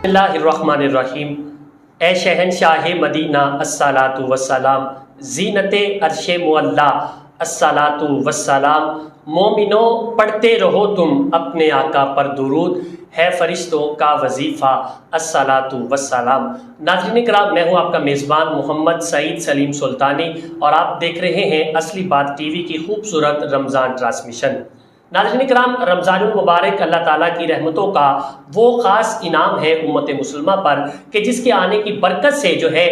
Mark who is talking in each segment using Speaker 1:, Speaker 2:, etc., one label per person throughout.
Speaker 1: بسم اللہ الرحمن الرحیم۔ اے شہنشاہ مدینہ الصلاۃ والسلام، زینت عرش معلا الصلاۃ والسلام، مومنو پڑھتے رہو تم اپنے آقا پر درود، ہے فرشتوں کا وظیفہ الصلاۃ والسلام۔ ناظرین کرام، میں ہوں آپ کا میزبان محمد سعید سلیم سلطانی اور آپ دیکھ رہے ہیں اصلی بات ٹی وی کی خوبصورت رمضان ٹرانسمیشن۔ ناظرین کرام، رمضان المبارک اللہ تعالیٰ کی رحمتوں کا وہ خاص انعام ہے امت مسلمہ پر کہ جس کے آنے کی برکت سے جو ہے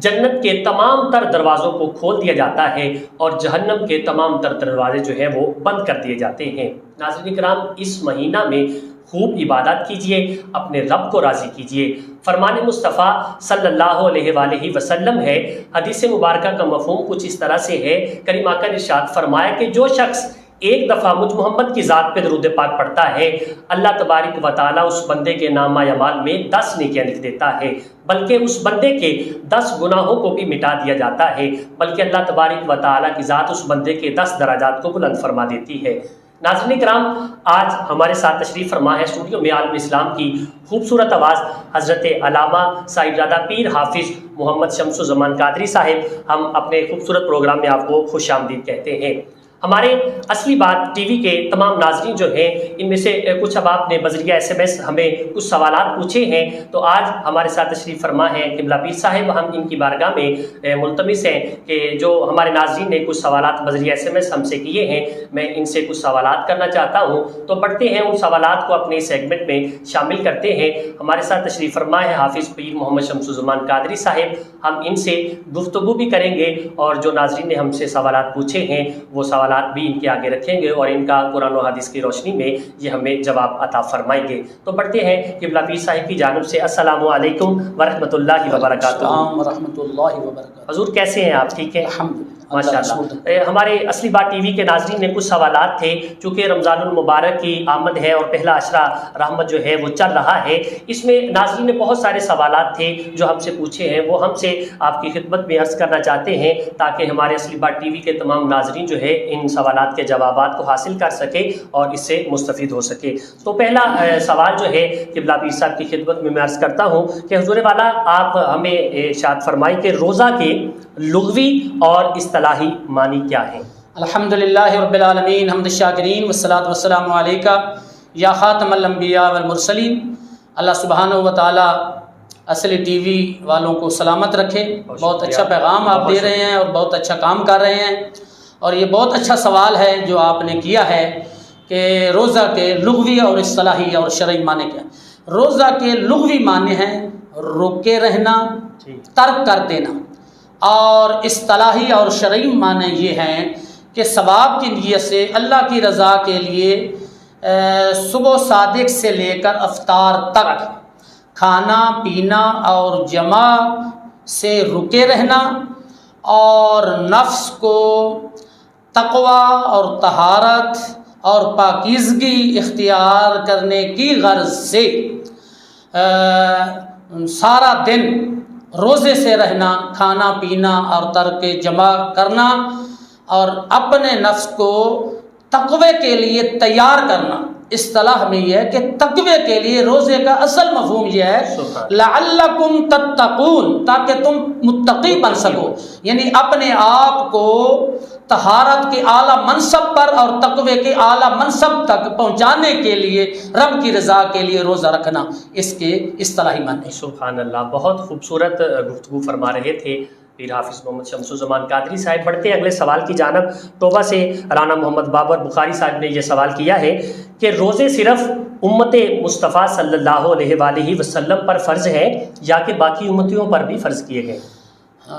Speaker 1: جنت کے تمام تر دروازوں کو کھول دیا جاتا ہے اور جہنم کے تمام تر دروازے جو ہے وہ بند کر دیے جاتے ہیں۔ ناظرین کرام، اس مہینہ میں خوب عبادت کیجئے، اپنے رب کو راضی کیجئے۔ فرمان مصطفیٰ صلی اللہ علیہ وآلہ وسلم ہے، حدیث مبارکہ کا مفہوم کچھ اس طرح سے ہے، کریم آقا نے ارشاد فرمایا کہ جو شخص ایک دفعہ مجھ محمد کی ذات پہ درود پاک پڑھتا ہے، اللہ تبارک و تعالیٰ اس بندے کے نامہ اعمال میں 10 نیکیاں لکھ دیتا ہے، بلکہ اس بندے کے 10 گناہوں کو بھی مٹا دیا جاتا ہے، بلکہ اللہ تبارک و تعالیٰ کی ذات اس بندے کے 10 درجات کو بلند فرما دیتی ہے۔ ناظرین کرام، آج ہمارے ساتھ تشریف فرما ہے اسٹوڈیو میں عالم اسلام کی خوبصورت آواز حضرت علامہ صاحبزادہ پیر حافظ محمد شمس الزمان قادری صاحب۔ ہم اپنے خوبصورت پروگرام میں آپ کو خوش آمدید کہتے ہیں۔ ہمارے اصلی بات ٹی وی کے تمام ناظرین جو ہیں، ان میں سے کچھ اب آپ نے بذریعہ SMS ہمیں کچھ سوالات پوچھے ہیں، تو آج ہمارے ساتھ تشریف فرما ہے قبلہ پیر صاحب۔ ہم ان کی بارگاہ میں ملتمس ہیں کہ جو ہمارے ناظرین نے کچھ سوالات بذریعہ SMS ہم سے کیے ہیں، میں ان سے کچھ سوالات کرنا چاہتا ہوں، تو بڑھتے ہیں ان سوالات کو اپنے سیگمنٹ میں شامل کرتے ہیں۔ ہمارے ساتھ تشریف فرما ہے حافظ پیر محمد شمس الزمان قادری صاحب۔ ہم ان سے گفتگو بھی کریں گے اور جو ناظرین نے ہم سے سوالات پوچھے ہیں وہ سوالات بھی ان کے آگے رکھیں گے اور ان کا قرآن و حدیث کی روشنی میں یہ ہمیں جواب عطا فرمائیں گے۔ تو بڑھتے ہیں قبلہ پیر صاحب کی جانب سے۔ السلام علیکم ورحمۃ اللہ وبرکاتہ۔
Speaker 2: السلام ورحمۃ اللہ وبرکاتہ۔
Speaker 1: حضور کیسے ہیں آپ؟ ٹھیک ہے
Speaker 2: الحمدللہ،
Speaker 1: ماشاء اللہ۔ ہمارے اصلی بات ٹی وی کے ناظرین نے کچھ سوالات تھے، چونکہ رمضان المبارک کی آمد ہے اور پہلا عشرہ رحمت جو ہے وہ چل رہا ہے، اس میں ناظرین نے بہت سارے سوالات تھے جو ہم سے پوچھے ہیں، وہ ہم سے آپ کی خدمت میں عرض کرنا چاہتے ہیں تاکہ ہمارے اصلی بات ٹی وی کے تمام ناظرین جو ہے ان سوالات کے جوابات کو حاصل کر سکے اور اس سے مستفید ہو سکے۔ تو پہلا سوال جو ہے قبلہ پیر صاحب کی خدمت میں عرض کرتا ہوں کہ حضور والا آپ ہمیں ارشاد فرمائی کہ روزہ کے لغوی اور اصطلاحی معنی کیا ہیں؟
Speaker 2: الحمدللہ رب العالمین، حمد الشاکرین والصلاۃ والسلام علیکہ یا خاتم الانبیاء والمرسلین۔ اللہ سبحانہ و تعالی اصل ٹی وی والوں کو سلامت رکھے۔ بہت اچھا پیغام آپ دے رہے ہیں اور بہت اچھا کام کر رہے ہیں، اور یہ بہت اچھا سوال ہے جو آپ نے کیا ہے کہ روزہ کے لغوی اور اصطلاحی اور شرعی معنی کیا ہے۔ روزہ کے لغوی معنی ہیں روکے رہنا، ترک کر دینا، اور اصطلاحی اور شرعی معنی یہ ہیں کہ ثواب کی نیت سے اللہ کی رضا کے لیے صبح صادق سے لے کر افطار تک کھانا پینا اور جمع سے رکے رہنا، اور نفس کو تقوی اور طہارت اور پاکیزگی اختیار کرنے کی غرض سے سارا دن روزے سے رہنا، کھانا پینا اور ترک جمع کرنا، اور اپنے نفس کو تقوی کے لیے تیار کرنا۔ اصطلاح میں یہ ہے کہ تقوی کے لیے روزے کا اصل مفہوم یہ ہے لعلکم تتقون، تاکہ تم متقی بن سکو، یعنی اپنے آپ کو طہارت کے اعلیٰ منصب پر اور تقوی کے اعلیٰ منصب تک پہنچانے کے لیے رب کی رضا کے لیے روزہ رکھنا، اس کے اصطلاحی معنی۔
Speaker 1: سبحان اللہ، بہت خوبصورت گفتگو فرما رہے تھے پیر حافظ محمد شمس الزمان قادری صاحب۔ بڑھتے ہیں اگلے سوال کی جانب۔ توبہ سے رانا محمد بابر بخاری صاحب نے یہ سوال کیا ہے کہ روزے صرف امت مصطفیٰ صلی اللہ علیہ وآلہ وسلم پر فرض ہے یا کہ باقی امتیوں پر بھی فرض کیے گئے؟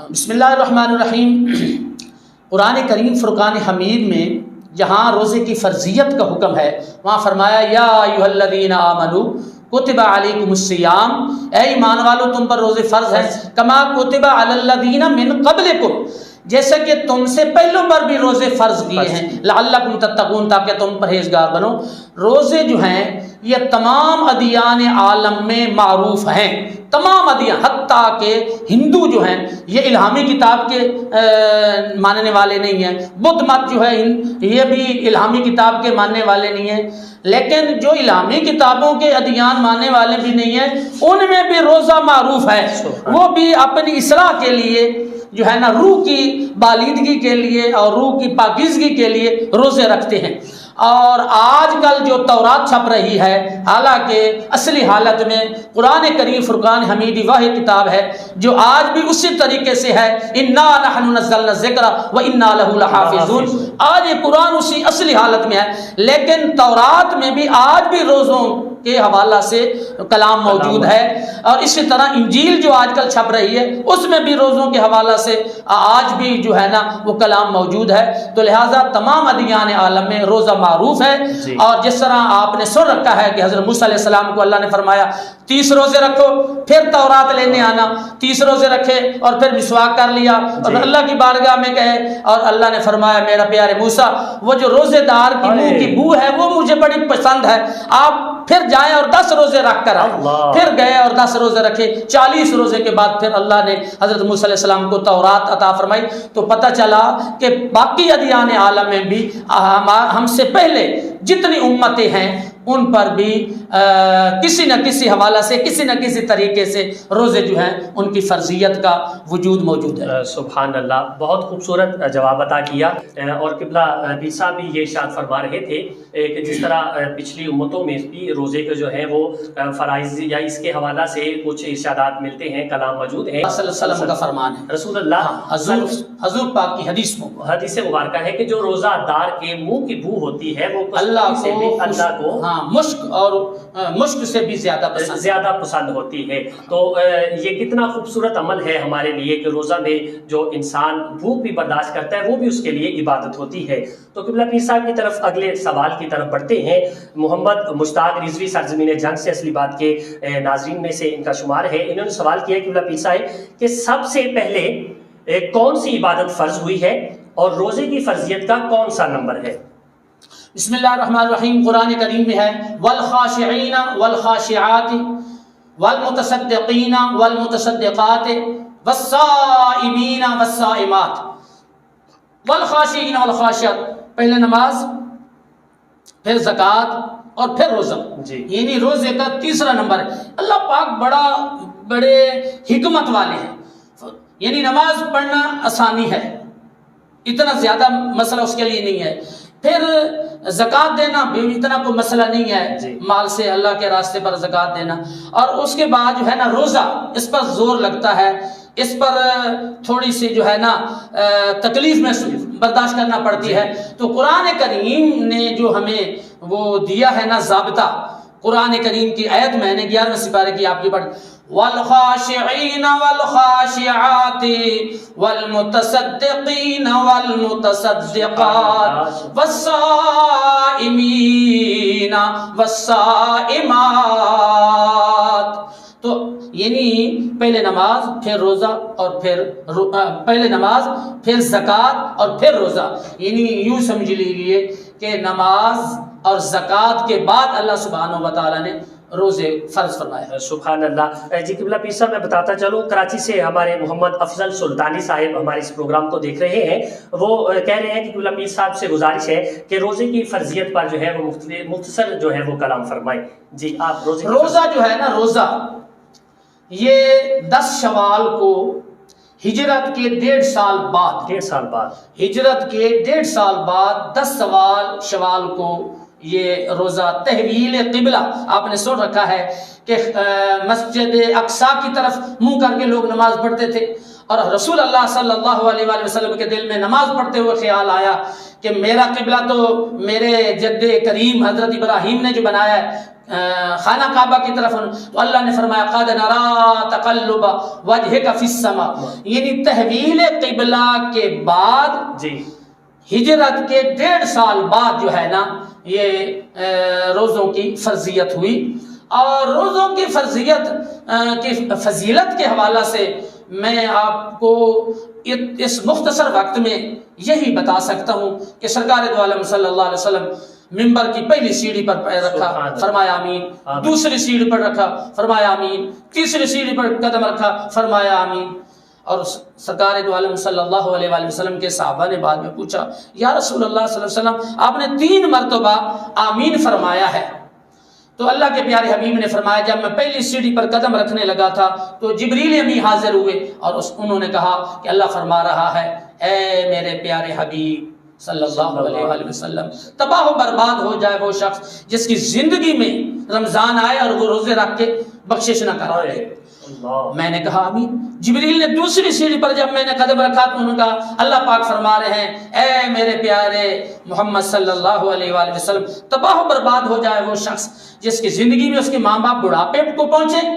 Speaker 2: بسم اللہ الرحمن الرحیم۔ قرآن کریم فرقان حمید میں جہاں روزے کی فرضیت کا حکم ہے وہاں فرمایا یا ایھا الذین آمنوا کتب علیکم الصیام، اے ایمان والو تم پر روزے فرض ہیں، کما کتب علی الذین من قبلکم، جیسے کہ تم سے پہلوں پر بھی روزے فرض کیے ہیں لعلکم تتقون تاکہ تم پرہیزگار بنو۔ روزے جو ہیں یہ تمام ادیان عالم میں معروف ہیں، تمام ادیان، حتیٰ کہ ہندو جو ہیں یہ الہامی کتاب کے ماننے والے نہیں ہیں، بدھ مت جو ہے یہ بھی الہامی کتاب کے ماننے والے نہیں ہیں، لیکن جو الہامی کتابوں کے ادیان ماننے والے بھی نہیں ہیں ان میں بھی روزہ معروف ہے، وہ بھی اپنی اصلاح کے لیے جو ہے نا روح کی بالیدگی کے لیے اور روح کی پاکیزگی کے لیے روزے رکھتے ہیں۔ اور آج کل جو تورات چھپ رہی ہے، حالانکہ اصلی حالت میں قرآن کریم فرقان حمیدی واحد کتاب ہے جو آج بھی اسی طریقے سے ہے، انا نحن نزلنا الذکر وانا لہ لحافظون، آج یہ قرآن اسی اصلی حالت میں ہے، لیکن تورات میں بھی آج بھی روزوں کے حوالہ سے کلام موجود ہے، اور اسی طرح انجیل جو آج کل چھپ رہی ہے اس میں بھی روزوں کے حوالہ سے آج بھی جو ہے نا وہ کلام موجود ہے۔ تو لہٰذا تمام ادیان عالم میں روزہ معروف ہے، اور جس طرح آپ نے سن رکھا ہے کہ حضرت موسیٰ علیہ السلام کو اللہ نے فرمایا 30 روزے رکھو، پھر تورات لینے آنا، 30 روزے رکھے اور پھر مسواک کر لیا اور اللہ کی بارگاہ میں گئے، اور اللہ نے فرمایا میرا پیارے موسیٰ وہ جو روزے دار کی منہ کی بو ہے وہ مجھے بڑی پسند ہے، آپ پھر جائیں اور 10 روزے رکھ کر آئے۔ پھر گئے اور 10 روزے رکھے، 40 روزے کے بعد پھر اللہ نے حضرت موسیٰ علیہ السلام کو تورات عطا فرمائی۔ تو پتہ چلا کہ باقی ادیان عالم میں بھی ہم سے پہلے جتنی امتیں ہیں ان پر بھی کسی نہ کسی حوالہ سے کسی نہ کسی طریقے سے روزے جو ہیں ان کی فرضیت کا وجود موجود ہے۔
Speaker 1: سبحان اللہ، بہت خوبصورت جواب عطا کیا، اور قبلہ پیر صاحب بھی یہ ارشاد فرما رہے تھے کہ جس طرح پچھلی امتوں میں بھی روزے کے جو ہے وہ فرائض یا اس کے حوالہ سے کچھ ارشادات ملتے ہیں، کلام موجود ہیں،
Speaker 2: صلی اللہ علیہ وسلم کا فرمان ہے،
Speaker 1: رسول اللہ
Speaker 2: حضور پاک کی حدیث
Speaker 1: مبارکہ ہے کہ جو روزہ دار کے منہ کی بو ہوتی ہے وہ اللہ کو
Speaker 2: مشک اور مشک سے بھی زیادہ
Speaker 1: پسند ہوتی ہے۔ تو یہ کتنا خوبصورت عمل ہے ہمارے لیے کہ روزہ میں جو انسان بھوک بھی برداشت کرتا ہے وہ بھی اس کے لیے عبادت ہوتی ہے۔ تو قبلہ پیر صاحب کی طرف اگلے سوال کی طرف بڑھتے ہیں۔ محمد مشتاق رضوی سرزمین جنگ سے اصلی بات کے ناظرین میں سے ان کا شمار ہے، انہوں نے سوال کیا قبلہ پیر صاحب کہ سب سے پہلے کون سی عبادت فرض ہوئی ہے اور روزے کی فرضیت کا کون سا نمبر ہے؟
Speaker 2: بسم اللہ الرحمن الرحیم، قرآن کریم میں ہے والخاشعین والخاشعات والمتصدقین والمتصدقات والصائمین والصائمات۔ والخاشعین والخاشعات، پہلے نماز، پھر زکوٰۃ اور پھر روزہ، یعنی روزے کا تیسرا نمبر ہے۔ اللہ پاک بڑے حکمت والے ہیں، یعنی نماز پڑھنا آسانی ہے، اتنا زیادہ مسئلہ اس کے لیے نہیں ہے۔ پھر زکوٰۃ دینا بھی اتنا کوئی مسئلہ نہیں ہے، مال سے اللہ کے راستے پر زکوٰۃ دینا، اور اس کے بعد جو ہے نا روزہ، اس پر زور لگتا ہے، اس پر تھوڑی سی جو ہے نا تکلیف میں برداشت کرنا پڑتی ہے۔ تو قرآن کریم نے جو ہمیں وہ دیا ہے نا ضابطہ، قرآن کریم کی آیت میں نے 11ویں سپارے کی آپ کی پڑھ والخاشعین والخاشعات والمتصدقین والمتصدقات والصائمین والصائمات۔ تو یعنی پہلے نماز پھر روزہ اور پہلے نماز پھر زکوٰۃ اور پھر روزہ، یعنی یوں سمجھ لیجیے کہ نماز اور زکوٰۃ کے بعد اللہ سبحانہ و تعالیٰ نے روزے فرض فرمائے۔
Speaker 1: سبحان اللہ۔ جی قبلہ پیر صاحب میں بتاتا چلوں، کراچی سے ہمارے محمد افضل سلطانی صاحب ہمارے اس پروگرام کو دیکھ رہے ہیں، وہ کہہ رہے ہیں کہ قبلہ پیر صاحب سے گزارش ہے کہ روزے کی فرضیت پر جو ہے وہ مختصر جو ہے وہ کلام فرمائیں۔ جی آپ
Speaker 2: روزہ جو ہے نا، روزہ یہ 10 شوال کو ہجرت کے 1.5 سال بعد ہجرت کے 1.5 سال بعد 10 شوال کو یہ روزہ تحویل قبلہ، آپ نے سن رکھا ہے کہ مسجد اقصیٰ کی طرف منہ کر کے لوگ نماز پڑھتے تھے، اور رسول اللہ صلی اللہ علیہ وآلہ وسلم کے دل میں نماز پڑھتے ہوئے خیال آیا کہ میرا قبلہ تو میرے جد کریم حضرت ابراہیم نے جو بنایا ہے خانہ کعبہ کی طرف، تو اللہ نے فرمایا قد نرا تقلب وجہک فی السماء، یعنی تحویل قبلہ کے بعد ہجرت کے 1.5 سال بعد جو ہے نا یہ روزوں کی فرضیت ہوئی۔ اور روزوں کی فرضیت کی فضیلت کے حوالہ سے میں آپ کو اس مختصر وقت میں یہی بتا سکتا ہوں کہ سرکار دو عالم صلی اللہ علیہ وسلم ممبر کی پہلی سیڑھی پر پیر رکھا، فرمایا آمین، دوسری سیڑھی پر رکھا، فرمایا آمین، تیسری سیڑھی پر قدم رکھا، فرمایا آمین۔ اور سرکار دو عالم صلی اللہ علیہ وآلہ وسلم کے صحابہ نے بعد میں پوچھا، یا رسول اللہ صلی اللہ علیہ وسلم آپ نے 3 مرتبہ آمین فرمایا ہے، تو اللہ کے پیارے حبیب نے فرمایا جب میں پہلی سیڑھی پر قدم رکھنے لگا تھا تو جبریل امی حاضر ہوئے اور انہوں نے کہا کہ اللہ فرما رہا ہے، اے میرے پیارے حبیب صلی اللہ علیہ وآلہ وسلم، تباہ و برباد ہو جائے وہ شخص جس کی زندگی میں رمضان آئے اور وہ روزے رکھ کے بخشش نہ کرائے۔ میں نے کہا آمین۔ جبریل نے دوسری سیڑھی پر جب میں نے قدم رکھا تو انہوں نے کہا اللہ پاک فرما رہے ہیں، اے میرے پیارے محمد صلی اللہ علیہ وآلہ وسلم، تباہ و برباد ہو جائے وہ شخص جس کی زندگی میں اس کے ماں باپ بڑھاپے کو پہنچے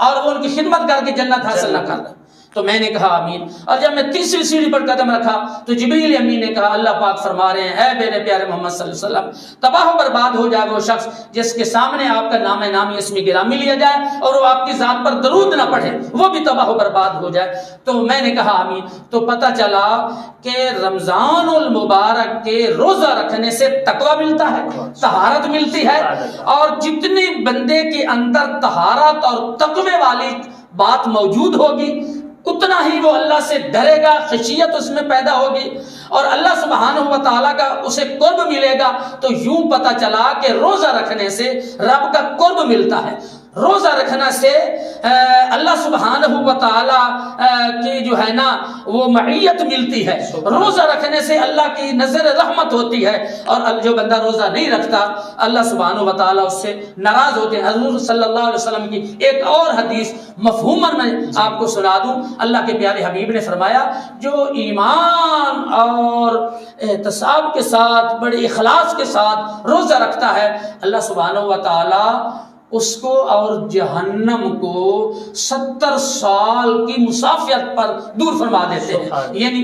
Speaker 2: اور وہ ان کی خدمت کر کے جنت حاصل نہ کر رہے۔ تو میں نے کہا آمین۔ اور جب میں تیسری سیڑھی پر قدم رکھا تو جبریل امین نے کہا اللہ پاک فرما رہے ہیں، اے میرے پیارے محمد صلی اللہ علیہ وسلم، تباہ و برباد ہو جائے وہ شخص جس کے سامنے آپ کا نام نامی اسم گرامی لیا جائے اور وہ آپ کی ذات پر درود نہ پڑھے، وہ بھی تباہ و برباد ہو جائے۔ تو میں نے کہا آمین۔ تو پتہ چلا کہ رمضان المبارک کے روزہ رکھنے سے تقوی ملتا ہے، طہارت ملتی ہے، اور جتنی بندے کے اندر طہارت اور تقوی والی بات موجود ہوگی اتنا ہی وہ اللہ سے ڈرے گا، خشیت اس میں پیدا ہوگی اور اللہ سبحانہ و تعالیٰ کا اسے قرب ملے گا۔ تو یوں پتہ چلا کہ روزہ رکھنے سے رب کا قرب ملتا ہے، روزہ رکھنے سے اللہ سبحانہ و تعالیٰ کی جو ہے نا وہ معیت ملتی ہے، روزہ رکھنے سے اللہ کی نظر رحمت ہوتی ہے، اور جو بندہ روزہ نہیں رکھتا اللہ سبحانہ و تعالیٰ اس سے ناراض ہوتے ہیں۔ حضور صلی اللہ علیہ وسلم کی ایک اور حدیث مفہوماً میں آپ کو سنا دوں، اللہ کے پیارے حبیب نے فرمایا جو ایمان اور احتساب کے ساتھ، بڑے اخلاص کے ساتھ روزہ رکھتا ہے اللہ سبحانہ و تعالیٰ اس کو اور جہنم کو 70 سال کی مسافت پر دور فرما دیتے ہیں، یعنی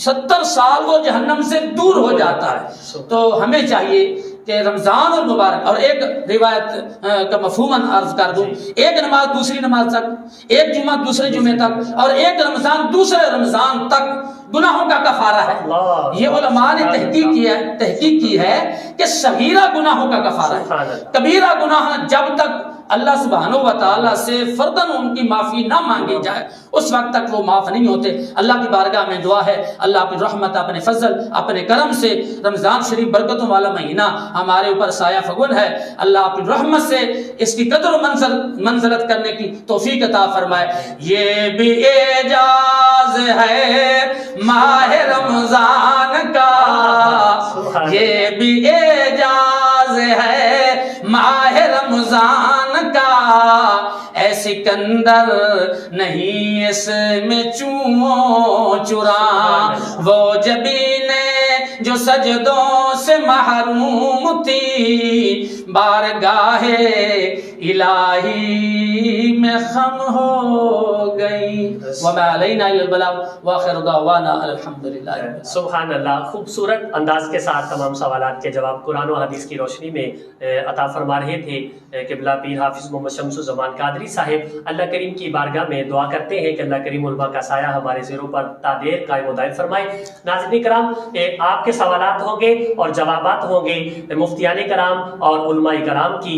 Speaker 2: 70 سال وہ جہنم سے دور ہو جاتا ہے۔ تو ہمیں چاہیے کہ رمضان المبارک، اور ایک روایت کا مفہوماً عرض کر دوں، ایک نماز دوسری نماز تک، ایک جمعہ دوسرے جمعے تک، اور ایک رمضان دوسرے رمضان تک گناہوں کا کفارہ ہے۔ یہ علماء نے تحقیق کی ہے کہ صغیرہ گناہوں کا کفارہ ہے، کبیرہ گناہ جب تک اللہ سبحانہ و تعالیٰ سے فرداً ان کی معافی نہ مانگی جائے اس وقت تک وہ معاف نہیں ہوتے۔ اللہ کی بارگاہ میں دعا ہے اللہ اپنی رحمت، اپنے فضل، اپنے کرم سے رمضان شریف برکتوں والا مہینہ ہمارے اوپر سایہ فگن ہے، اللہ اپنی رحمت سے اس کی قدر و منزلت کرنے کی توفیق عطا فرمائے۔ یہ بھی اعجاز ہے ماہ رمضان کا، یہ بھی اعجاز ہے ماہ رمضان کا، اے سکندر نہیں اس میں چوں چرا، وہ جبینیں جو سجدوں سے محروم تھی، بارگاہ الہی میں خم ہو گئی۔ وما علینا الا البلاغ وآخر دعوانا الحمدللہ۔
Speaker 1: سبحان اللہ، خوبصورت انداز کے ساتھ تمام سوالات کے جواب قرآن و حدیث کی روشنی میں عطا فرما رہے تھے قبلہ پیر حافظ محمد شمس الزمان قادری صاحب۔ اللہ کریم کی بارگاہ میں دعا کرتے ہیں کہ اللہ کریم علماء کا سایہ ہمارے سروں پر تا دیر قائم و دائم فرمائے۔ ناظرین کرام، آپ کے سوالات ہوں گے اور جوابات ہوں گے مفتیان کرام اور علماء کرام کی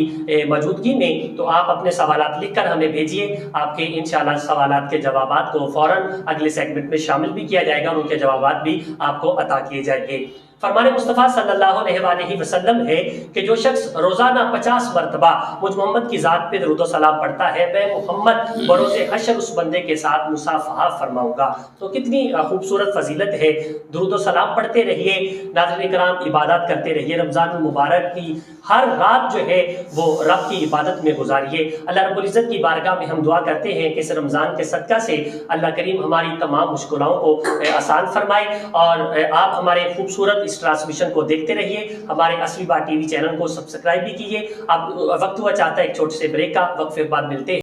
Speaker 1: موجودگی میں، تو آپ اپنے سوالات لکھ کر ہمیں بھیجیے۔ آپ کے انشاءاللہ سوالات کے جوابات کو فوراً اگلے سیگمنٹ میں شامل بھی کیا جائے گا اور ان کے جوابات بھی آپ کو عطا کیے جائیں گے۔ فرمان مصطفیٰ صلی اللہ علیہ وآلہ وسلم ہے کہ جو شخص روزانہ 50 مرتبہ مجھ محمد کی ذات پہ درود و سلام پڑھتا ہے، میں محمد بروز حشر اس بندے کے ساتھ مصافحہ فرماؤں گا۔ تو کتنی خوبصورت فضیلت ہے، درود و سلام پڑھتے رہیے، ناظرین کرام عبادات کرتے رہیے، رمضان المبارک کی ہر رات جو ہے وہ رب کی عبادت میں گزاریے۔ اللہ رب العزت کی بارگاہ میں ہم دعا کرتے ہیں کہ اس رمضان کے صدقہ سے اللہ کریم ہماری تمام مشکلوں کو آسان فرمائے، اور آپ ہمارے خوبصورت اس ٹرانسمیشن کو دیکھتے رہیے، ہمارے اصلی بات ٹی وی چینل کو سبسکرائب بھی کیجیے۔ اب وقت ہوا چاہتا ہے ایک چھوٹے سے بریک کا، وقفے بعد ملتے ہیں۔